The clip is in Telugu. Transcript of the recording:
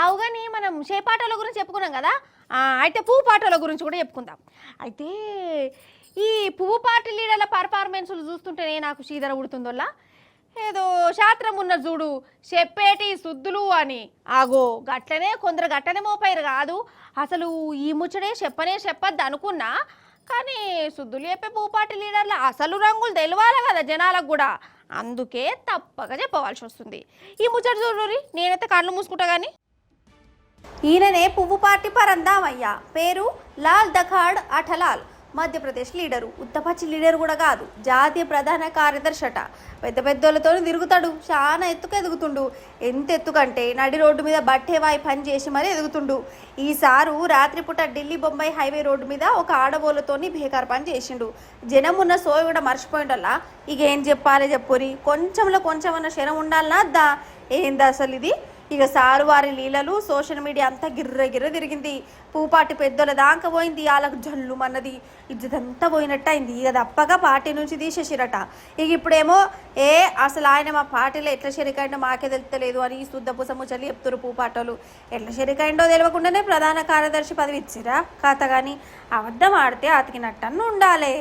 అవుగాని మనం చేపాటల గురించి చెప్పుకున్నాం కదా. అయితే పువ్వు పాటల గురించి కూడా చెప్పుకుందాం. అయితే ఈ పువ్వు పాట లీడర్ల పర్ఫార్మెన్స్లు చూస్తుంటేనే నాకు చీదర ఉడుతుందోలా. ఏదో శాస్త్రం ఉన్న చూడు, చెప్పేటి శుద్ధులు అని. ఆగో గట్లనే కొందరు గట్టనే మోపారు కాదు. అసలు ఈ ముచ్చడే చెప్పద్దు అనుకున్నా, కానీ శుద్ధులు చెప్పే పూపాటి లీడర్ల అసలు రంగులు తెలియాలి కదా జనాలకు కూడా. అందుకే తప్పక చెప్పవలసి వస్తుంది. ఈ ముచ్చట చూడరి, నేనైతే కళ్ళు మూసుకుంటా కానీ. ఈయననే పువ్వు పార్టీ పరందామయ్య, పేరు లాల్ దఖాడ్ అఠలాల్. మధ్యప్రదేశ్ లీడరు, ఉత్తపచ్చి లీడర్ కూడా కాదు, జాతీయ ప్రధాన కార్యదర్శి అట. పెద్ద పెద్దోళ్ళతో తిరుగుతాడు, చాలా ఎత్తుకు ఎదుగుతుండు. ఎంత ఎత్తుకంటే నడి రోడ్డు మీద బట్టేవాయి పని చేసి మరీ ఎదుగుతుండు. ఈసారు రాత్రిపూట ఢిల్లీ బొంబాయి హైవే రోడ్డు మీద ఒక ఆడబోళ్ళతోని బేకార్ పని చేసిండు. జనం ఉన్న సోయ కూడా మర్చిపోయిండల్లా. ఇక ఏం చెప్పాలి చెప్పురి, కొంచెమన్నా క్షణం ఉండాలన్నా అద్దా. ఏంది అసలు ఇది? ఇక సారు వారి లీలలు సోషల్ మీడియా అంతా గిర్ర తిరిగింది. పూపాటి పెద్దోళ్ళ దాకా పోయింది, వాళ్ళకు జల్లుమన్నది, ఇజ్జతంతా పోయినట్టు అయింది. ఇక తప్పగా పార్టీ నుంచి తీసేసిరట. ఇక ఇప్పుడేమో అసలు ఆయన మా పార్టీలో ఎట్లా షరికైండో మాకే తెలుస్తలేదు అని శుద్ధపూస ముచ్చట్లు చెప్తున్నారు పూపాటోళ్ళు. ఎట్లా షరికైండో తెలియకుండానే ప్రధాన కార్యదర్శి పదవి ఇచ్చిరా కథ. కానీ అబద్ధం ఆడితే అతికినట్టನ್ನು ఉండాలి.